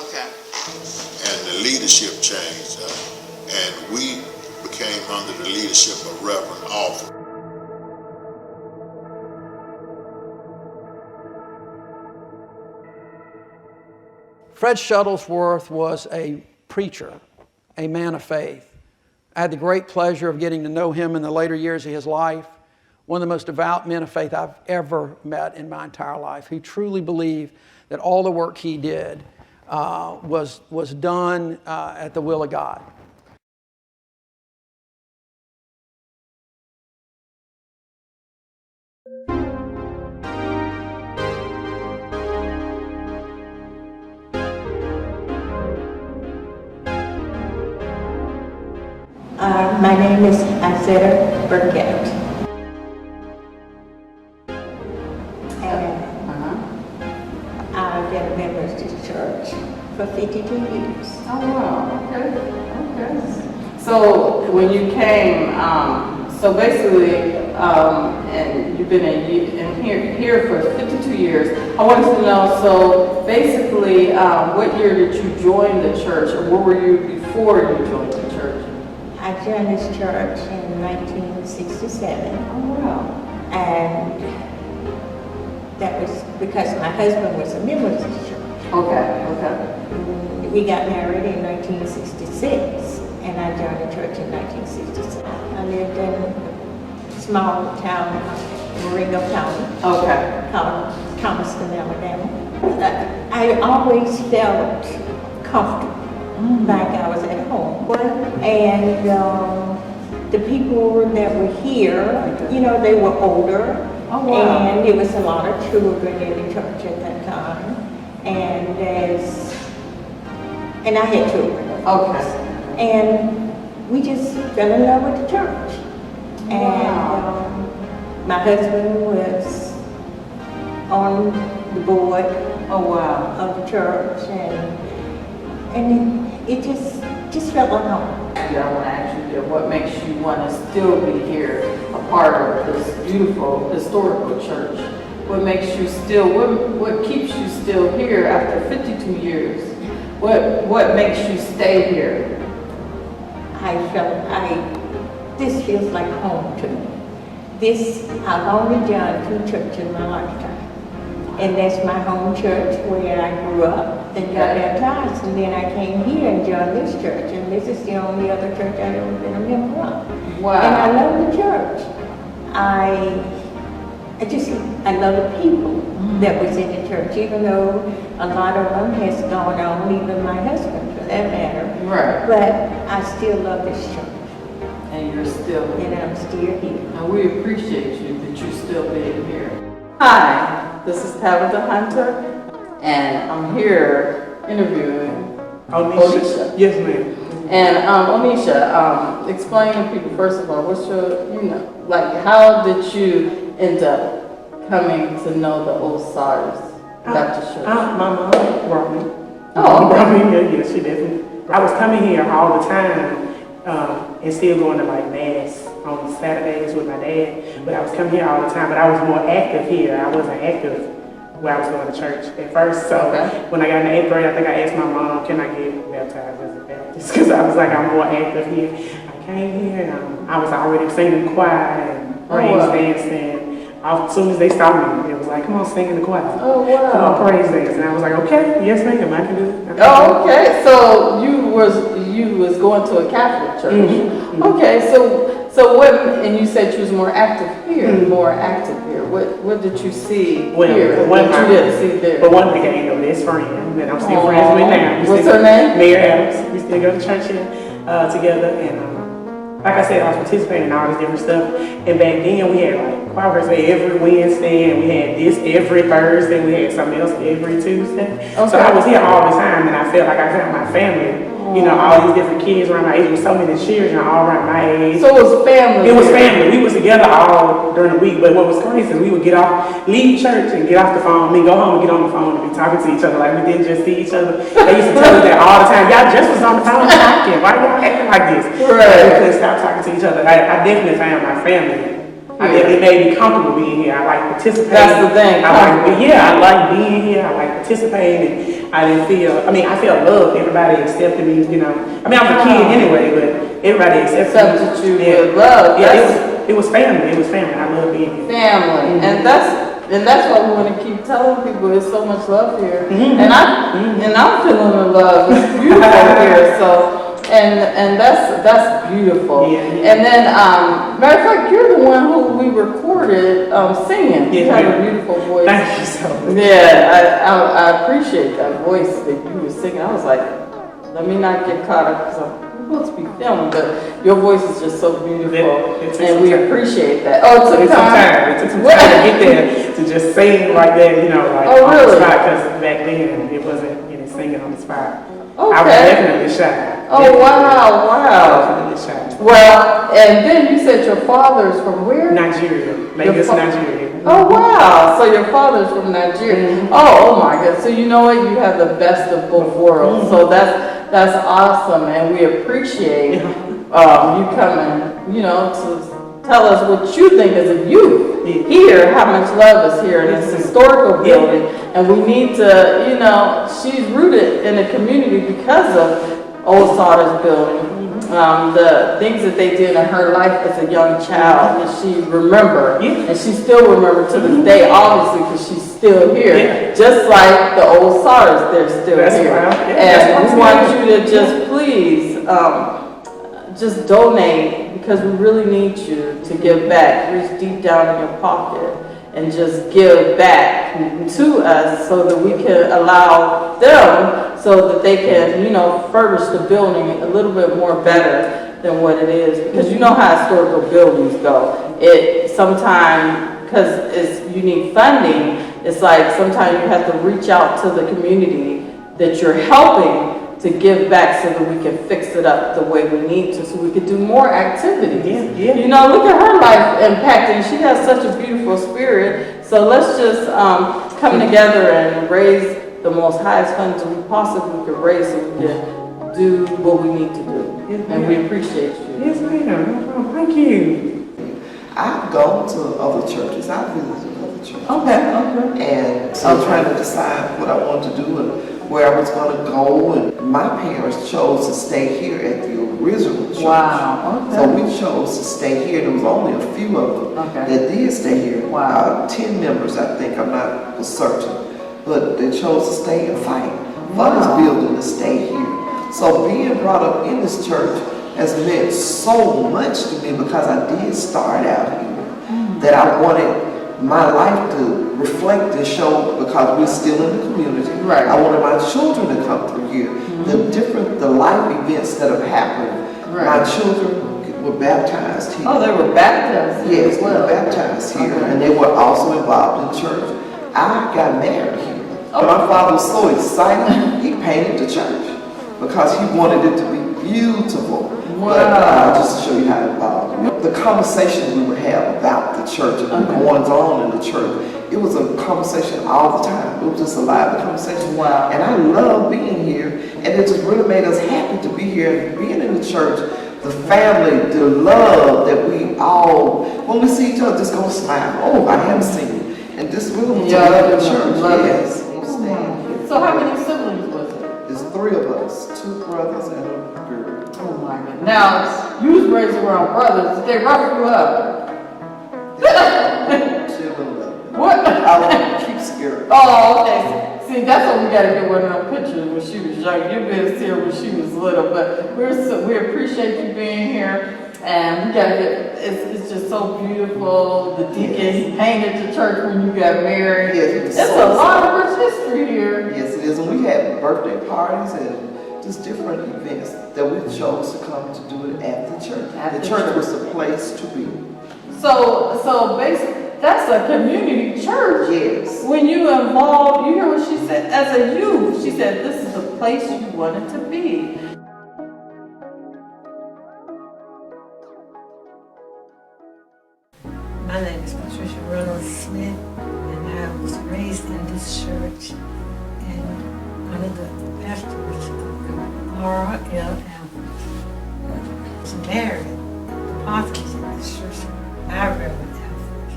Okay. And the leadership changed, and we became under the leadership of Reverend Alford. Fred Shuttlesworth was a preacher, a man of faith. I had the great pleasure of getting to know him in the later years of his life. One of the most devout men of faith I've ever met in my entire life. He truly believed that all the work he did was done at the will of God. My name is Isetta Burkett. And I've been a member of this church for 52 years. Oh, wow. Okay. Okay. So when you came, so basically, and you've been in here for 52 years, I wanted to know, so basically, what year did you join the church, or where were you before you joined the church? I joined this church in 1967. Oh, wow. And that was because my husband was a member of this church. Okay. We got married in 1966, and I joined the church in 1967. I lived in a small town, Moringa County, called Thomaston, Alabama. I always felt comfortable. Like I was at home. And the people that were here, you know, they were older. Oh, wow. And there was a lot of children in the church at that time. And I had children, of course. And we just fell in love with the church. And my husband was on the board of the church. And it just felt like home. I want to ask you, what makes you want to still be here, a part of this beautiful historical church? What makes you still, what keeps you still here after 52 years? What makes you stay here? This feels like home to me. I've only done 2 churches in my lifetime. And that's my home church where I grew up and got baptized. And then I came here and joined this church. And this is the only other church I've ever been a member of. Wow. And I love the church. I love the people that was in the church, even though a lot of them has gone on, even my husband for that matter. Right. But I still love this church. And you're still here. And I'm still here. And we appreciate you that you're still being here. Hi, this is Tabitha Hunter, and I'm here interviewing Onisha. Yes, ma'am. And Onisha, explain to people, first of all, what's your, how did you end up coming to know the Old Sardis Baptist Church? My mom brought me. Oh, okay. Brought me here, yeah, she definitely. I was coming here all the time and still going to Mass on Saturdays with my dad, but I was coming here all the time, but I was more active here. I wasn't active where I was going to church at first. So when I got in the 8th grade, I think I asked my mom, can I get baptized as a Baptist? Because I was like, I'm more active here. I came here and I was already singing choir and praise dancing. As soon as they saw me, it was like, come on, sing in the choir. Oh, wow. Come on, praise dance. And I was like, okay, yes ma'am, I can do it. Oh, okay. So you was going to a Catholic church. Mm-hmm. Okay, so what, and you said you was more active here, What did you see here that you didn't see there? But one thing I ain't no best friend that I'm still friends with now. What's her name? Mayor Adams. We still go to church here together. And like I said, I was participating in all this different stuff. And back then we had like choir rehearsal every Wednesday, and we had this every Thursday. We had something else every Tuesday. Okay. So I was here all the time, and I felt like I found my family You know, all these different kids around my age. There was so many children all around my age. So it was family. It was family. We was together all during the week. But what was crazy is we would leave church and get off the phone. Go home and get on the phone and be talking to each other like we didn't just see each other. They used to tell us that all the time. Y'all just was on the phone talking. Why y'all acting like this? Right. We couldn't stop talking to each other. I definitely found my family. It made me comfortable being here. I like participating. That's the thing. I like being here. I like participating. And I felt love. Everybody accepted me, you know. I mean, I was a kid anyway, but everybody accepted you me. with love. Yeah, it was family. It was family. I love being here. Family. And that's why we want to keep telling people there's so much love here. And I'm feeling the love. It's beautiful here. So and that's beautiful. And then matter of fact, you're the one who we recorded singing. You have a beautiful voice. Thank you so much. Yeah, I appreciate that voice that you were singing. I was like, let me not get caught up because I'm supposed to be filming, but your voice is just so beautiful, and we appreciate that. Oh, it took time. It took some time to get there to just sing like that, you know, like on the spot, because back then it wasn't, you know, singing on the spot. Okay. I was definitely shy. Oh, wow. Definitely shy. Well, and then you said your father's from where? Nigeria. Lagos, Nigeria. Oh, wow. So your father's from Nigeria. Oh my God. So you know what? You have the best of both worlds. So that's awesome, and we appreciate you coming, you know, to tell us what you think as a youth here, how much love is here in this historical building. And we need to, you know, she's rooted in the community because of Old Sardis building. The things that they did in her life as a young child, and she remembered, and she still remembers to this day, obviously, because she's still here. Just like the Old Sardis, they're still here. And we want you to just please just donate, because we really need you to give back. Reach deep down in your pocket and just give back to us so that we can allow them so that they can, you know, furnish the building a little bit more better than what it is. Because you know how historical buildings go. It sometimes, because you need funding, it's like sometimes you have to reach out to the community that you're helping to give back so that we can fix it up the way we need to, so we can do more activities. You know, look at her life impacting. She has such a beautiful spirit. So let's just come together and raise the most highest funds that we possibly could raise so we can do what we need to do. And we appreciate you. Yes, ma'am. Thank you. I've gone to other churches. I've visited other churches. Okay. And so trying to decide what I wanted to do and where I was going to go, and my parents chose to stay here at the original church. Wow, okay. So we chose to stay here. There was only a few of them that did stay here. Wow. 10 members, I think, I'm not for certain. But they chose to stay and fight for this building to stay here. So being brought up in this church has meant so much to me, because I did start out here, that I wanted my life to reflect and show, because we're still in the community. Right. I wanted my children to come through here. The life events that have happened. My children were baptized here. Oh, they were baptized here Yes, as well. they were baptized here, and they were also involved in church. I got married here. But my father was so excited, he painted the church because he wanted it to be beautiful. But just to show you how involved. The conversation we would have about the church and the goings on in the church, it was a conversation all the time. It was just a lively conversation. Wow. And I love being here, and it just really made us happy to be here and being in the church. The family, the love that we all, when we see each other, just go smile. Oh, I haven't seen you. And this really was a lovely church. Yes. So how many siblings was it? There's 3 of us, 2 brothers and a girl. Oh my God. Now, you was raised around brothers. Did they rough you up? What? I want to keep scared. Oh, okay. See, that's what we got to get one of them pictures when she was young. You better see her when she was little. But we appreciate you being here. And we got to get, it's just so beautiful. The deacon painted the church when you got married. Yes, it's a lot of rich history here. Yes, it is. And we had birthday parties and just different events that we chose to come to do it at the church. The church was the place to be. So basically, that's a community church. Yes. When you involved, you hear what she said, as a youth, she said this is the place you wanted to be. My name is Patricia Reynolds Smith, and I was raised in this church and under the pastors of Laura L. Alford. I was married to Pontius in this church by Reverend Alford.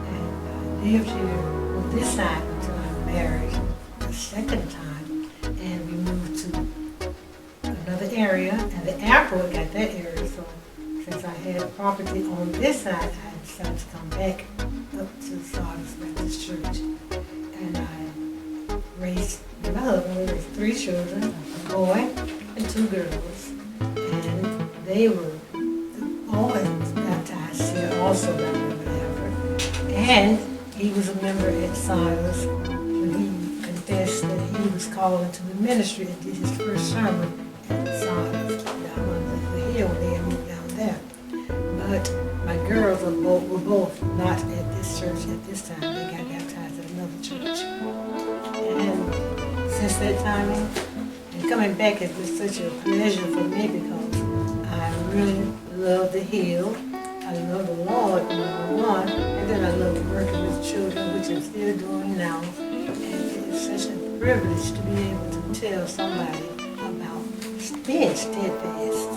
And I lived here on this side until I married the second time, and we moved to another area, and the airport got that area, so since I had property on this side, I decided to come back up to Sardis Baptist Church. And I raised, with my husband, we raised 3 children, a boy and 2 girls. And they were always baptized here also by Reverend Alford. And he was a member at Sardis when he confessed that he was called into the ministry and did his first sermon at Sardis down on the hill there and moved down there. But my girls were both not at this church at this time. They got baptized at another church. And since that time, and coming back has been such a pleasure for me because I really love the hill. I love the Lord, number one, and then I love working with children, which I'm still doing now. And it's such a privilege to be able to tell somebody about being steadfast,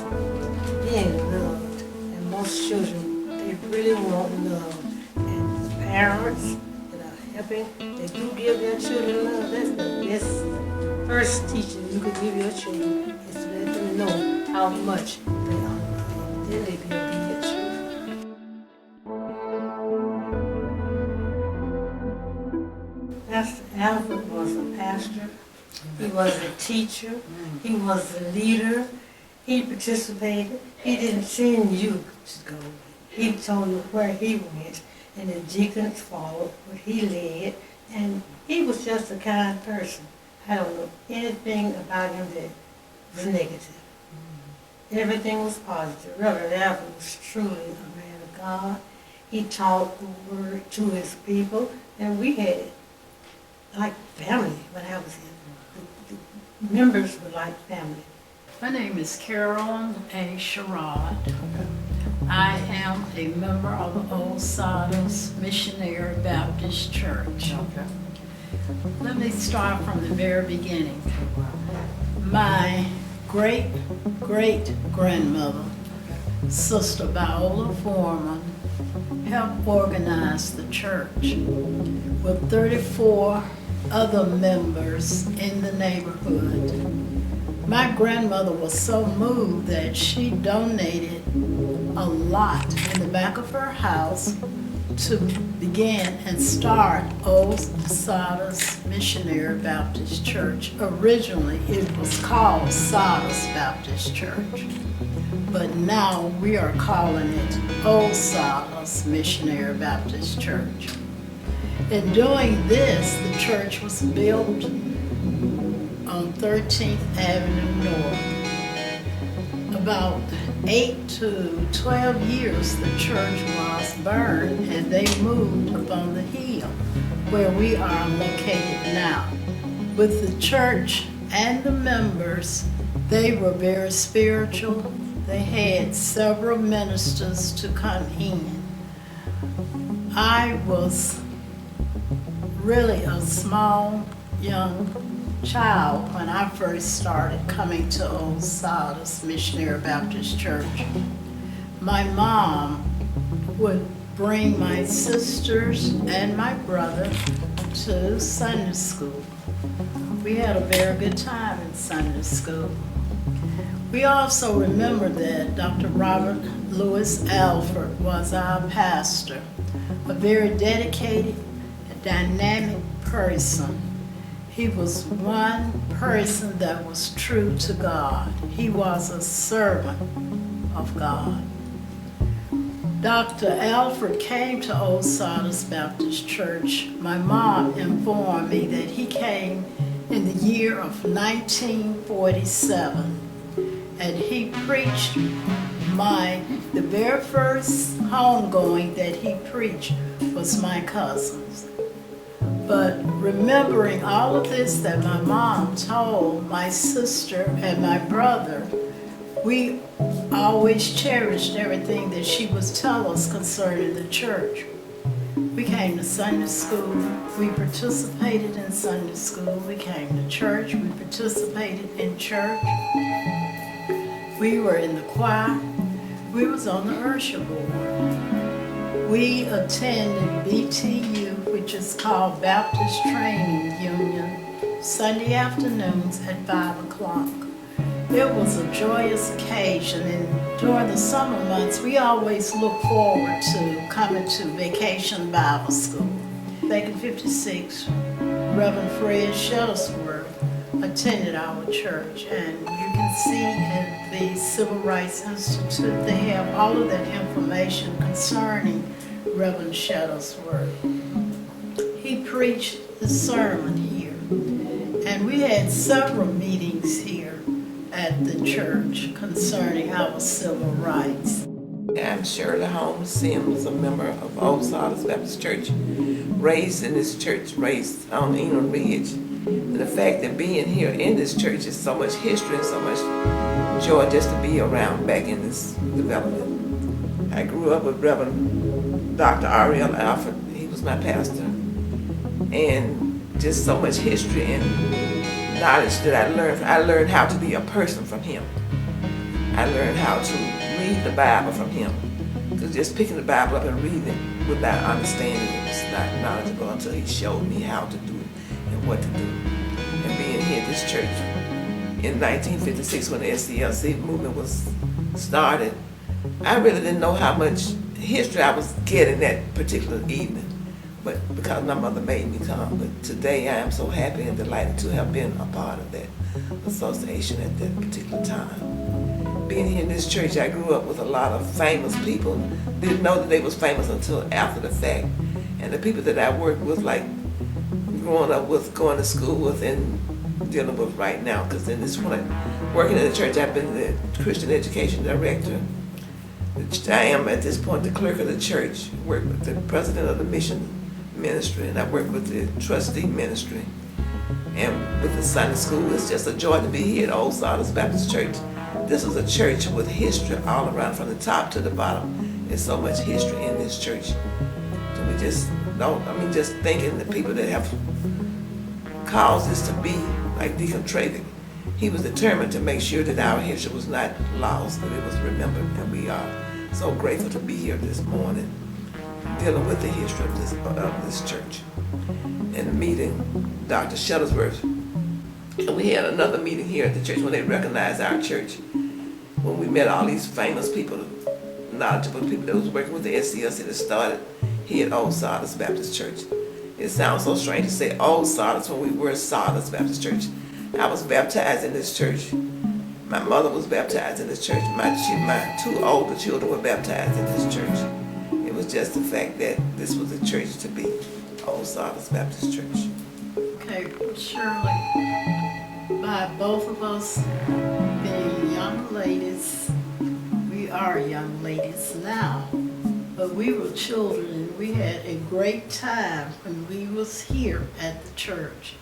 being loved. And most children, they really want love. And parents that are helping, they do give their children love. That's the best first teaching you could give your children is to let them know how much they are loved. Then they be obedient children. Pastor Alford was a pastor. He was a teacher. He was a leader. He participated. He didn't send you to go. He told you where he went, and the deacons followed what he led. And he was just a kind person. I don't know anything about him that was negative. Everything was positive. Reverend Alford was truly a man of God. He taught the word to his people, and we had it like family when I was here. The members were like family. My name is Carolyn A. Sherrod. I am a member of the Old Sardis Missionary Baptist Church. Let me start from the very beginning. My great-great-grandmother, Sister Viola Foreman, helped organize the church with 34 other members in the neighborhood. My grandmother was so moved that she donated a lot in the back of her house to begin and start Old Sardis Missionary Baptist Church. Originally, it was called Sardis Baptist Church, but now we are calling it Old Sardis Missionary Baptist Church. In doing this, the church was built on 13th Avenue North. About 8 to 12 years the church was burned and they moved up on the hill where we are located now. With the church and the members, they were very spiritual. They had several ministers to come in. I was really a small young child when I first started coming to Old Sardis Missionary Baptist Church. My mom would bring my sisters and my brother to Sunday school. We had a very good time in Sunday school. We also remember that Dr. Robert Louis Alford was our pastor, a very dedicated and dynamic person. He was one person that was true to God. He was a servant of God. Dr. Alford came to Old Sardis Baptist Church. My mom informed me that he came in the year of 1947, and he preached the very first homegoing that he preached was my cousin's. But remembering all of this that my mom told my sister and my brother, we always cherished everything that she would tell us concerning the church. We came to Sunday school, we participated in Sunday school, we came to church, we participated in church. We were in the choir, we was on the usher board. We attended BTU, which is called Baptist Training Union, Sunday afternoons at 5 o'clock. It was a joyous occasion, and during the summer months, we always look forward to coming to Vacation Bible School. Back in '56, Reverend Fred Shuttlesworth attended our church, and you can see at the Civil Rights Institute, they have all of that information concerning Reverend Shuttlesworth. He preached the sermon here, and we had several meetings here at the church concerning our civil rights. I'm Shirley Holmes Sims, a member of Old Sardis Baptist Church, raised in this church, raised on Enum Ridge. And the fact that being here in this church is so much history and so much joy just to be around back in this development. I grew up with Reverend Dr. Ariel Alfred. He was my pastor. And just so much history and knowledge that I learned how to be a person from him. I learned how to read the Bible from him. Because just picking the Bible up and reading it without understanding it was not knowledgeable until he showed me how to do it and what to do. And being here at this church in 1956 when the SCLC movement was started, I really didn't know how much history I was getting that particular evening. But because my mother made me come. But today I am so happy and delighted to have been a part of that association at that particular time. Being here in this church, I grew up with a lot of famous people. Didn't know that they was famous until after the fact. And the people that I worked with, like growing up with, going to school with, and dealing with right now. Because in this point, working in the church, I've been the Christian education director. I am at this point the clerk of the church, work with the president of the mission ministry, and I work with the trustee ministry and with the Sunday school. It's just a joy to be here at Old Sardis Baptist Church. This is a church with history all around from the top to the bottom. There's so much history in this church. So we just don't, just thinking the people that have caused this to be, like Deacon Travick, he was determined to make sure that our history was not lost, but it was remembered, and we are so grateful to be here this morning dealing with the history of this church. And the meeting, Dr. Shuttlesworth, and we had another meeting here at the church when they recognized our church, when we met all these famous people, knowledgeable people that was working with the SCLC that started here at Old Sardis Baptist Church. It sounds so strange to say Old Sardis when we were Sardis Baptist Church. I was baptized in this church. My mother was baptized in this church. My two older children were baptized in this church. It was just the fact that this was a church to be, Old Sardis Baptist Church. Okay, Shirley, by both of us being young ladies, we are young ladies now, but we were children and we had a great time when we was here at the church.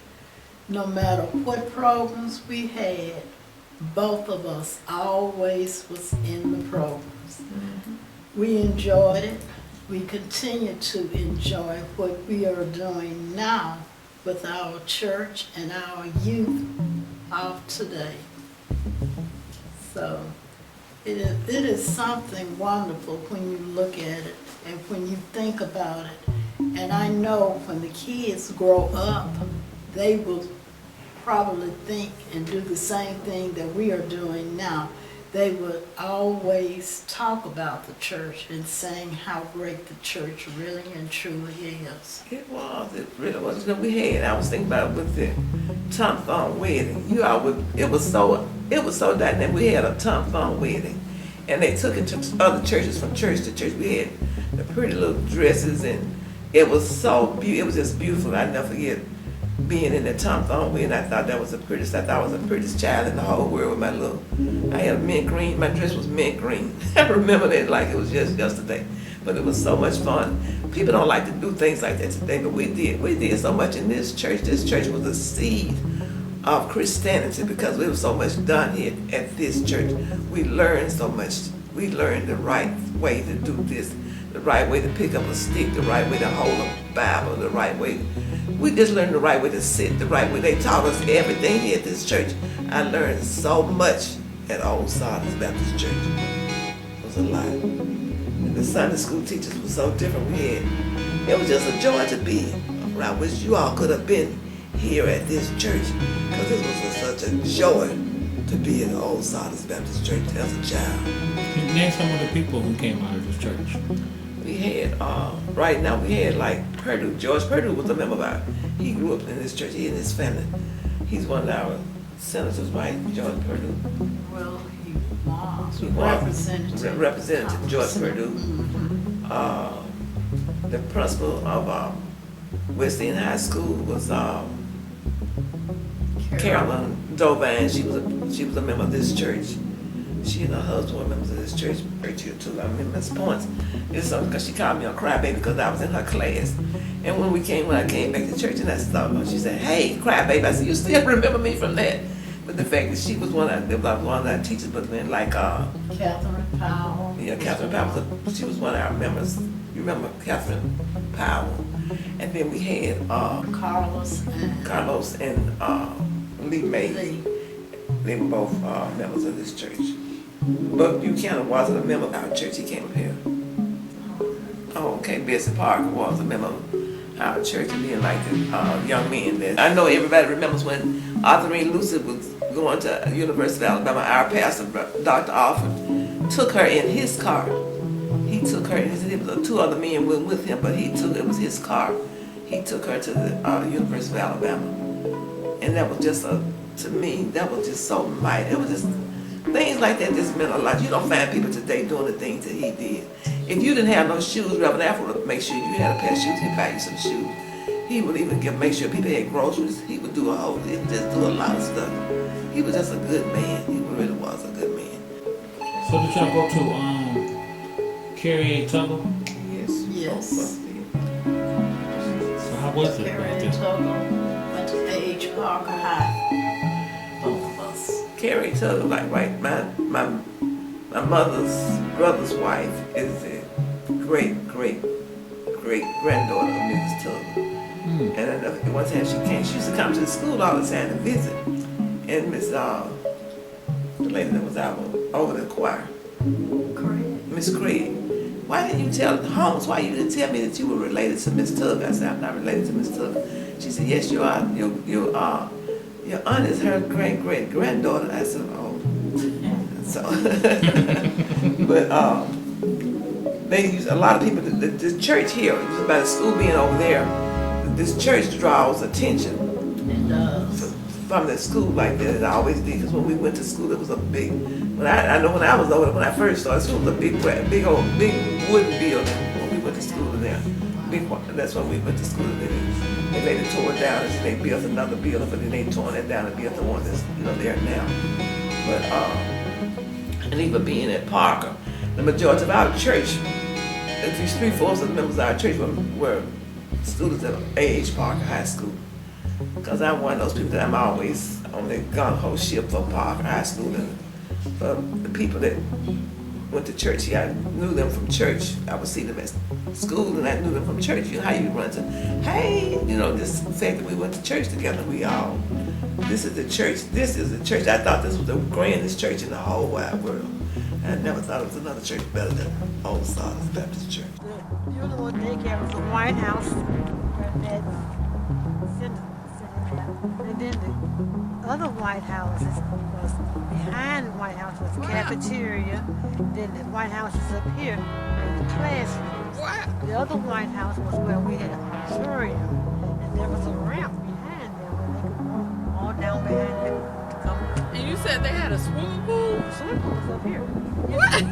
No matter what programs we had, both of us always was in the programs. Mm-hmm. We enjoyed it. We continue to enjoy what we are doing now with our church and our youth of today. So it is something wonderful when you look at it and when you think about it. And I know when the kids grow up, they will probably think and do the same thing that we are doing now. They would always talk about the church and saying how great the church really and truly is. It really was. I was thinking about it with the Tom Thumb wedding. It was so dynamic. We had a Tom Thumb wedding, and they took it to other churches from church to church. We had the pretty little dresses, and it was so beautiful. It was just beautiful. I'll never forget being in the Tom Thumb wedding. I thought that was the prettiest. I thought I was the prettiest child in the whole world with I had a mint green. My dress was mint green. I remember that like it was just yesterday. But it was so much fun. People don't like to do things like that today, but we did. We did so much in this church. This church was a seed of Christianity because there was so much done here at this church. We learned so much. We learned the right way to do this, the right way to pick up a stick, the right way to hold a Bible, the right way. We just learned the right way to sit, the right way. They taught us everything here at this church. I learned so much at Old Sardis Baptist Church. It was a lot. And the Sunday school teachers were so different. It was just a joy to be around. I wish you all could have been here at this church because this was such a joy to be in the Old Sardis Baptist Church as a child. Name some of the people who came out of this church. We had, right now we had like Purdue. George Purdue was a member of ours. He grew up in this church, he and his family. He's one of our senators, right, George Purdue? Well, he was Representative George Purdue. The principal of West End High School was Carolyn Dovan. She was a member of this church. She and her husband were members of this church. Too. I remember Miss Points. It's because she called me a crybaby because I was in her class. And when I came back to church and I saw she said, "Hey, crybaby." I said, "You still remember me from that?" But the fact that she was one of our teachers, but then like Catherine Powell. Yeah, Catherine Powell. She was one of our members. You remember Catherine Powell? And then we had Carlos and Lee May. They were both members of this church. But Buchanan wasn't a member of our church. He came up here. Oh, okay. Bessie Parker was a member of our church, and then like the young men there. I know everybody remembers when Arthurine Lucy was going to University of Alabama. Our pastor, Dr. Alford, took her in his car. He took her. There was 2 other men went with him, but it was his car. He took her to the University of Alabama, and that was just to me, that was just so mighty. It was just things like that just meant a lot. You don't find people today doing the things that he did. If you didn't have no shoes, Reverend Alfred would make sure you had a pair of shoes. He'd buy you some shoes. He would even make sure people had groceries. He would do he would just do a lot of stuff. He was just a good man. He really was a good man. So did y'all go to Carrie A. Tuggle? Yes. Yes. So how was it? Carrie A. Tuggle went to A.H. Parker High. Both of us. Carrie Tuggle, like right, my mother's brother's wife is the great granddaughter of Mrs. Tuggle. And I know one time she used to come to the school all the time to visit. And the lady that was out over the choir, Miss Craig, why didn't you tell Holmes, why you didn't tell me that you were related to Miss Tuggle? I said, I'm not related to Miss Tuggle. She said, yes, you are. Your aunt is her great-granddaughter. I said, oh. So, but they use a lot of people. The church here, by the school being over there, this church draws attention. It does. From the school like that, it always did. Because when we went to school, it was a big. I know when I was older, when I first started school, it was a big wooden building. When we went to school there, that's when we went to school there. They later tore it down and they built another building, but then they tore it down and built the one that's there now. But and even being at Parker, the majority of our church, at least 3/4 of the members of our church were students at A.H. Parker High School. Because I'm one of those people that I'm always on the gung-ho ship for Parker High School. And for the people that went to church here, I knew them from church. I would see them at school and I knew them from church. You know how you run to, hey, this fact that we went to church together, this is the church. I thought this was the grandest church in the whole wide world. I never thought it was another church better than Old Sardis Baptist Church. The uniform daycare was the White House. And then the other White Houses was behind the White House was the cafeteria. Then the White House is up here in the classrooms. The other White House was where we had an auditorium. And there was a ramp behind there where they could walk all down behind there to come. And you said they had a swimming pool? The swimming pool was up here. What?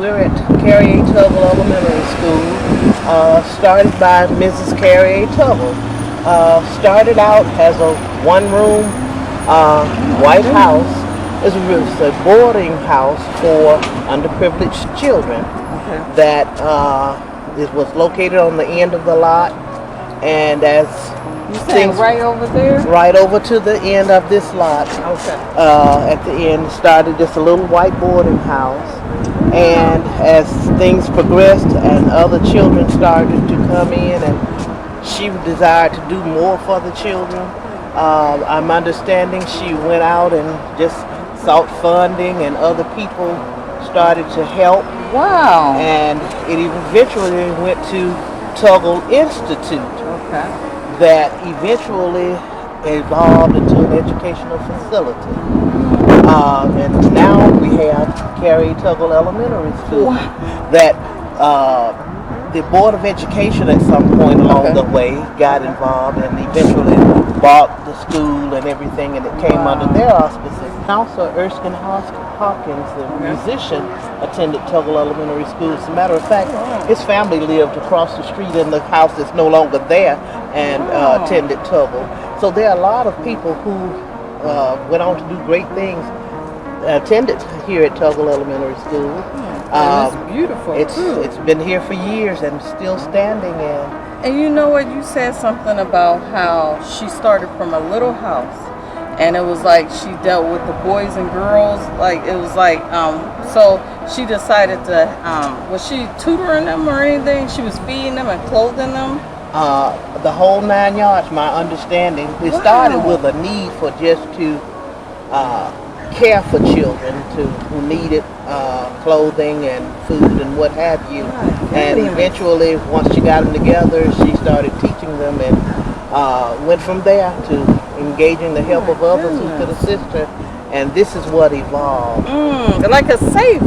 We're at Carrie A. Tuggle Elementary School, started by Mrs. Carrie A. Tuggle. Started out as a one-room white house. It's a boarding house for underprivileged children that it was located on the end of the lot. And as you saying right over there? Right over to the end of this lot. Okay. At the end, started just a little white boarding house. And as things progressed and other children started to come in, and she desired to do more for the children, I'm understanding she went out and just sought funding, and other people started to help. Wow. And it eventually went to Tuggle Institute. Okay. That eventually evolved into an educational facility. And now we have Carrie Tuggle Elementary School. That the Board of Education at some point along the way got involved and eventually bought the school and everything, and it came under their auspices. Also, Erskine Hawkins, the musician, attended Tuggle Elementary School. As a matter of fact, his family lived across the street in the house that's no longer there and attended Tuggle. So there are a lot of people who went on to do great things, attended here at Tuggle Elementary School. It's beautiful. It's been here for years and still standing. And you know what? You said something about how she started from a little house, and it was like she dealt with the boys and girls. Like it was like so she decided to was she tutoring them or anything? She was feeding them and clothing them. The whole 9 yards. My understanding. It started with a need for just to care for children who needed clothing and food and what have you. And eventually, once she got them together, she started teaching them and went from there to engaging the help of others who could assist her. And this is what evolved. Like a safe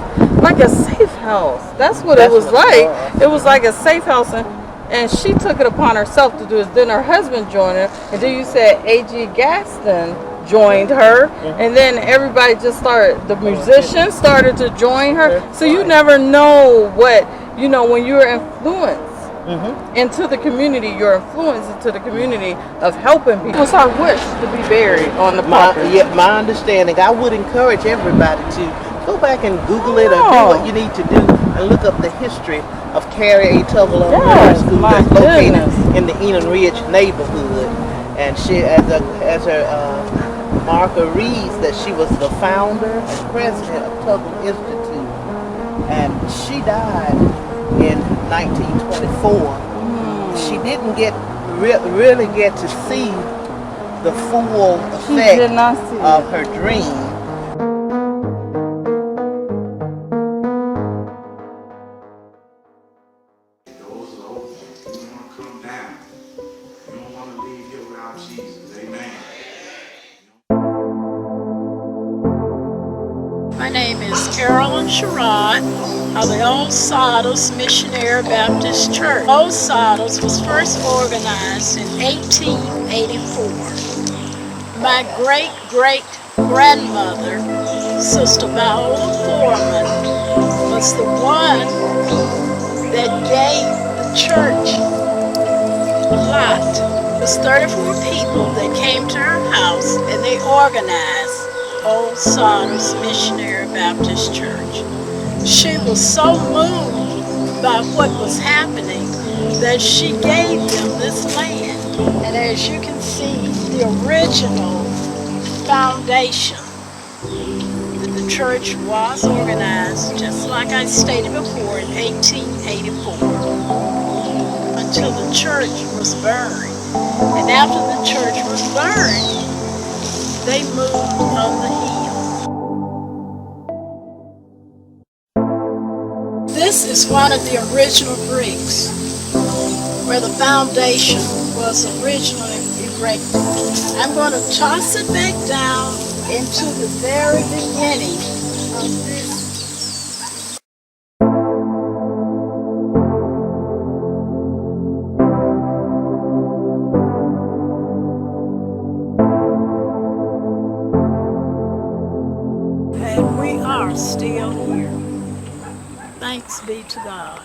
house. That's what it was like. It was like a safe house, and she took it upon herself to do it. Then her husband joined her, and then you said A.G. Gaston joined her, and then everybody just started, the musicians started to join her. So you never know what, you know, when you're influenced into the community, you're influenced into the community of helping people. It was her wish to be buried on the property. My understanding, I would encourage everybody to go back and Google it or do what you need to do and look up the history of Carrie A. Tuggle Elementary School that's located in the Enon Ridge neighborhood. And she, as her marker reads, that she was the founder and president of Tuggle Institute, and she died in 1924. She didn't really get to see the full effect of her dream. Those are open. You don't want to come down. You don't want to leave here without Jesus. Amen. My name is Carolyn Sherrod of the Old Sardis Missionary Baptist Church. Old Sardis was first organized in 1884. My great-great-grandmother, Sister Viola Foreman, was the one that gave the church a lot. It was 34 people that came to her house and they organized Old Sardis Missionary Baptist Church. She was so moved by what was happening that she gave them this land. And as you can see, the original foundation, the church was organized, just like I stated before, in 1884, until the church was burned. And after the church was burned, they moved on the hill. This is one of the original bricks where the foundation was originally erected. I'm going to toss it back down into the very beginning of this. And we are still here. Thanks be to God.